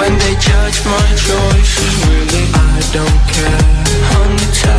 When they judge my choices, really, I don't care. 100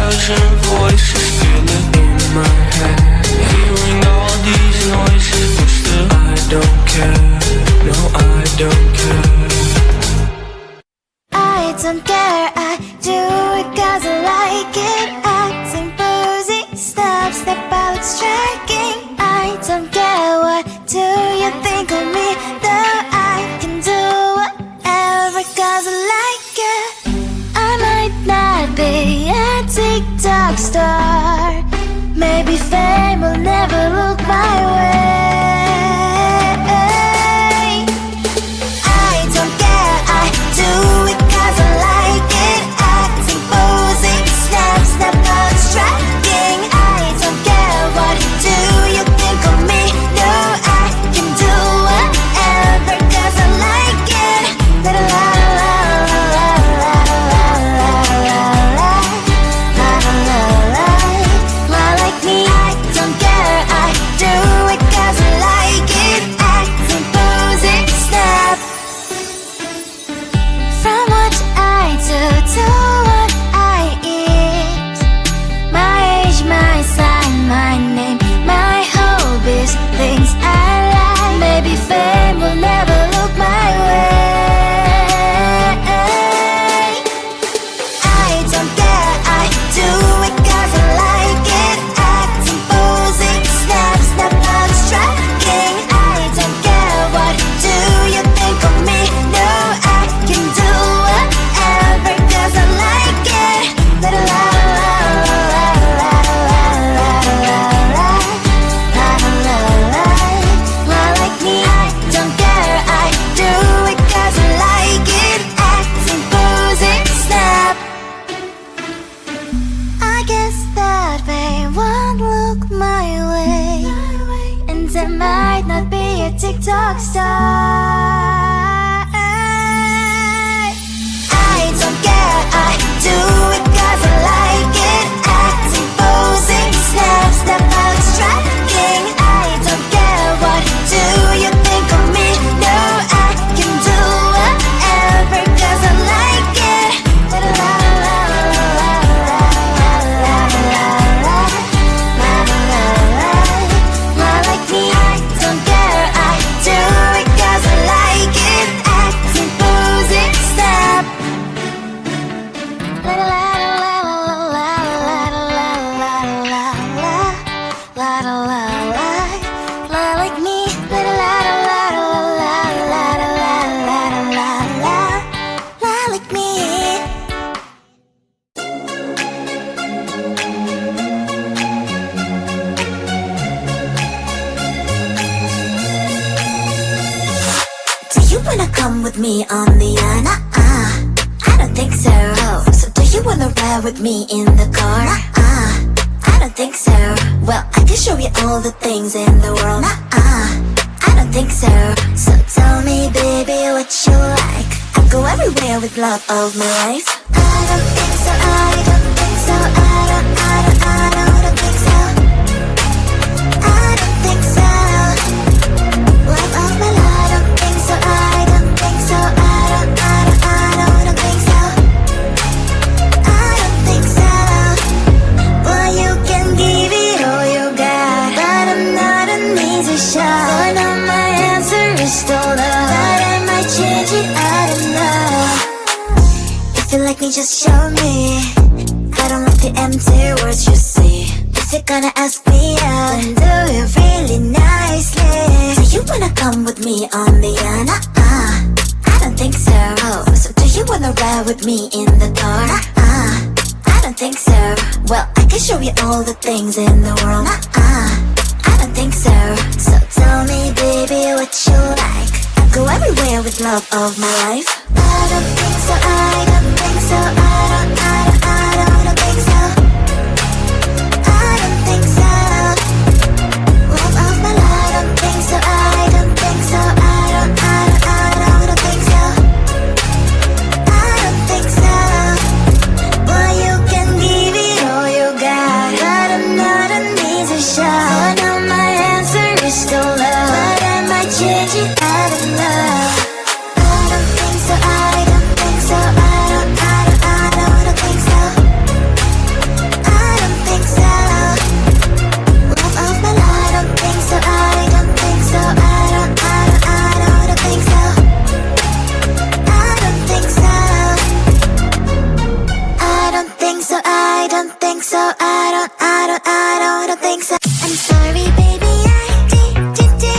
There might not be a TikTok star. I don't care, I do it 'cause I like it. Acting, posing, snaps, step out, striking. I don't care, what do you think of me? No, I can do whatever 'cause I like it. La la la la la la la la la la. Like me, I don't care, I do it 'cause I like it. Acting, posing, snap. La la la la la la la la la la la la la la la like me. La la la la la la la la la la la la like me. Do you wanna come with me on the I don't think so. So do you wanna ride with me in the car? I don't think so. Well, I can show you all the things in the world. I don't think so. So tell me, baby, what you like. I'll go everywhere with love of my life. I don't think so. I don't think so. I don't think so. I don't think so. Love of my life. I don't think so. I don't think so. I don't think so. I don't think so. Well, you can give it all you got, but I'm not an easy shot. So now my answer is still no, but I might change it. I don't know. If you like me, just show me. I don't like the empty words you see. If you're gonna ask me out, then do it really nicely. Do you wanna come with me on the I don't think so. So do you wanna ride with me in the car? I don't think so. Well, I can show you all the things in the world. I don't think so. So tell me, baby, what you like. I'll go everywhere with love of my life. I don't think so. I don't think so. I don't think so. I don't think so. Love of my life. I don't think so. I don't think so. I don't think so. I don't think so. Well, you can give it all you got, but I'm not an easy shot. So now my answer is still no, but I might change it. I don't know. I don't think so. I don't think so. I don't think so. I don't think so. Love of my life. I don't think so. I don't think so. I don't think so. I don't think so. I don't think so. I don't think so. I don't think so. I'm sorry, baby, I did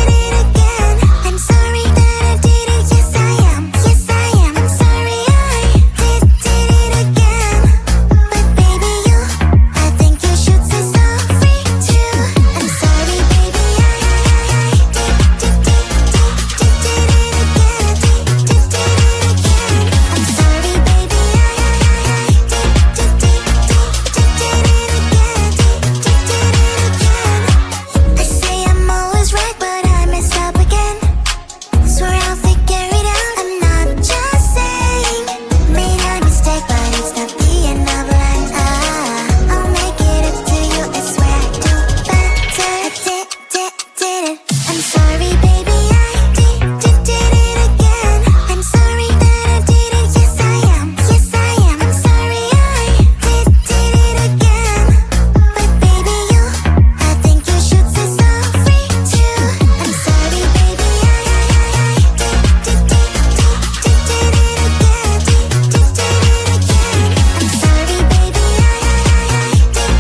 it again. I'm sorry that I did it. Yes, I am. Yes, I am. I'm sorry I did it again. But baby, I think you should say sorry too. I'm sorry, baby, I did it again. I'm sorry, baby, I did it again. I say I'm always right, but I mess up again. Swear I'll figure it out. I'm not just saying made a mistake, but it's not the end of the line. I'll make it up to you. I swear I do better. I did it. I'm sorry, baby, I did it again. I'm sorry that I did it. Yes, I am. Yes, I am. I'm sorry I did it again. But baby, I think you should say sorry too. I'm sorry, baby, I did it again. I'm sorry, baby, I did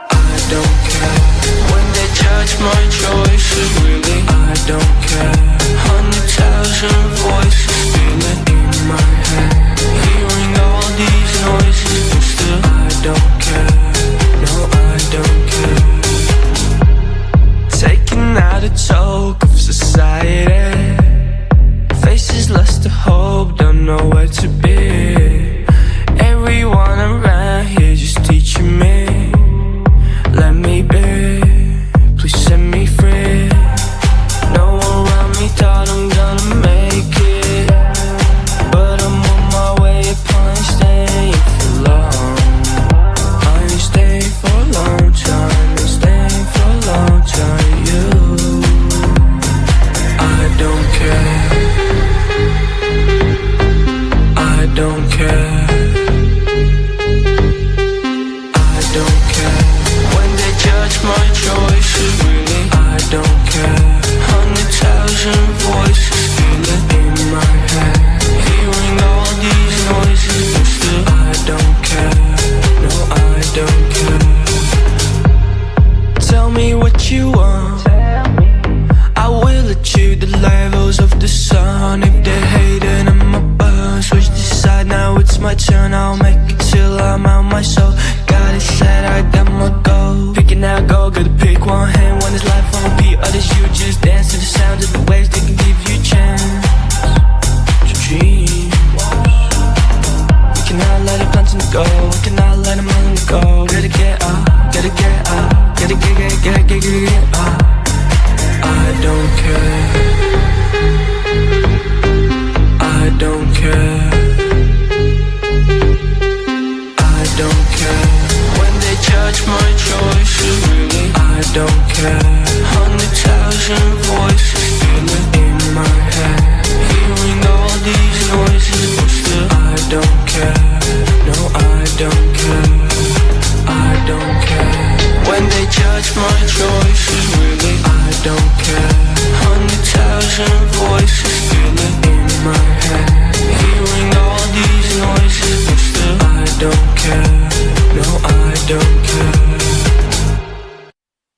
I don't care when they judge my choices. Really, I don't care. 100,000 voices spinning in my head, hearing all these noises. I'll make it till I'm out my soul. Got it set, I got my goal. Picking out gold, gotta pick one hand. One is life on repeat, others you just dance to the sound of the waves. They can give you a chance to dream. We cannot let it plunge in the go. We cannot let them all in the go. Gotta get up, gotta get up, gotta get up. I don't care. I don't care. I don't care. When they judge my choices, really, I don't care. 100,000 voices feeling in my head, hearing all these noises, but still I don't care. No, I don't care. I don't care. When they judge my choices, really, I don't care. 100,000 voices feeling in my head, hearing all these noises, but still I don't care. No, I don't care.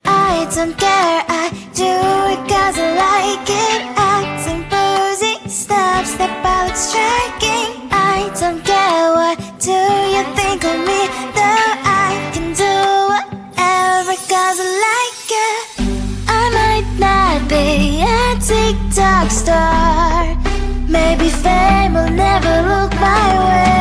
I don't care, I do it cause I like it. Acting posing, step out striking. I don't care, what do you think of me? Though I can do whatever cause I like it. I might not be a TikTok star, maybe fame will never look my way.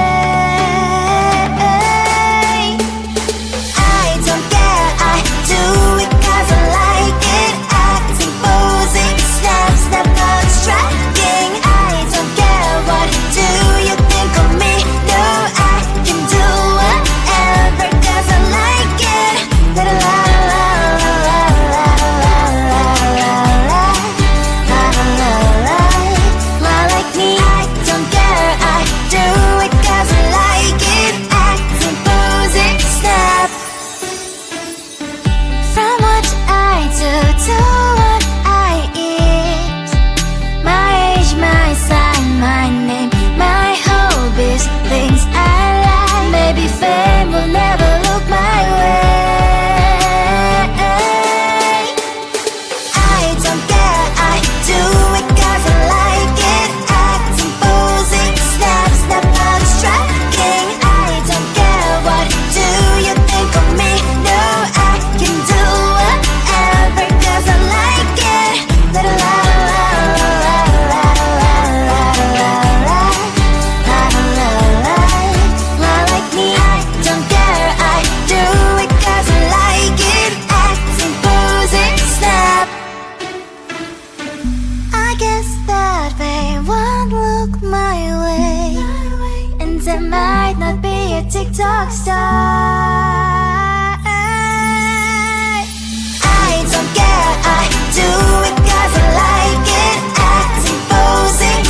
I don't care, I do it cause I like it. Acting, posing, step out striking. I don't care, what do you think of me? No, I can do whatever cause I like it. La la la la la la la la la la la la. Like me, I don't care, I do it cause I like it. Acting, posing, step. From what I do to what I eat, my age, my sign, my name, my hobbies, things I like. Maybe fame will never look my way. I don't care, I do it cause I like it. Acting, posing, step out striking. I don't care, what do you think of me? No, I can do whatever cause I like it. La la la la la la la la la la. Like me, I don't care, I do it cause I like it. Acting, posing, step. I guess that they won't look my way, and I might not be a TikTok star. I don't care, I do it cause I like it. Acting, posing,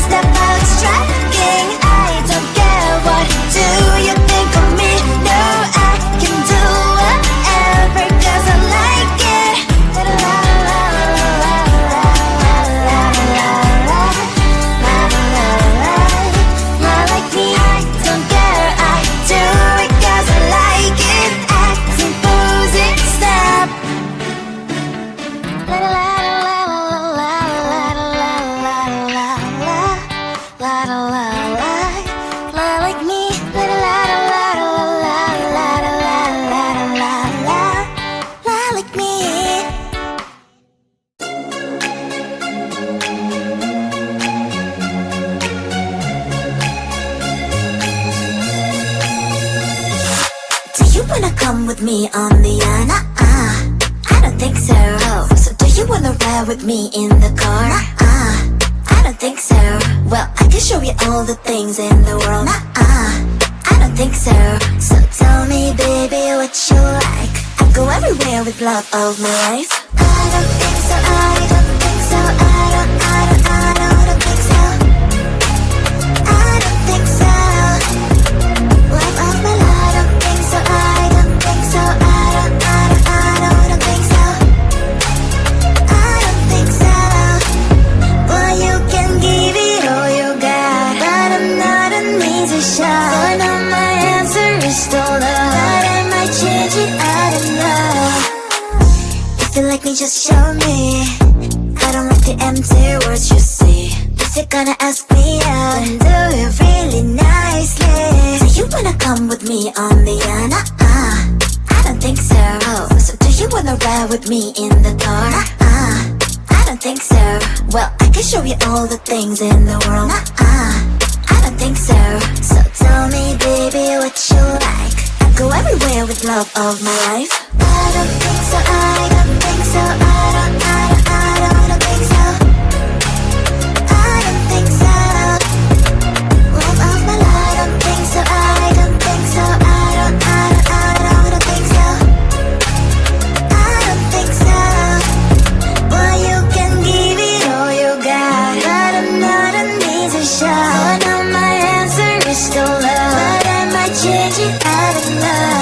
step out striking. I don't care, what do you think of me? No, I can do whatever cause I like it. La la la la la la la la la. Like me, I don't care, I do it cause I like it. Acting, posing, step. La la la la la la la la la la la la. Like me, la la la la la la la la. Like me. Do you wanna come with me on the I don't think so. So do you wanna ride with me in the car? I don't think so. Well, I can show you all the things in the world. I don't think so. So tell me, baby, what you like. I go everywhere with love of my life. I don't think so. I don't think so. I don't think so. I don't think so. Life of my life. I don't think so. I don't think so. I don't think so. I don't think so. Well, you can give it all you got, but I'm not an easy shot. So now my answer is still no, but I might change it. I don't know. If you like me, just show me. I don't like the empty words you see. If you're gonna ask me out, then do it really nicely. So you come with me on the I don't think so. Oh, so do you wanna ride with me in the car? I don't think so. Well, I can show you all the things in the world. I don't think so. So tell me, baby, what you like. I'll go everywhere with love of my life. I don't think so. I don't think so. I don't think so. I don't think so. Love of my life. I don't think so. I don't think so. I don't think so. I don't think so. Well, you can give it all you got, but I'm not an easy shot. So now my answer is still love, but I might change it out of love.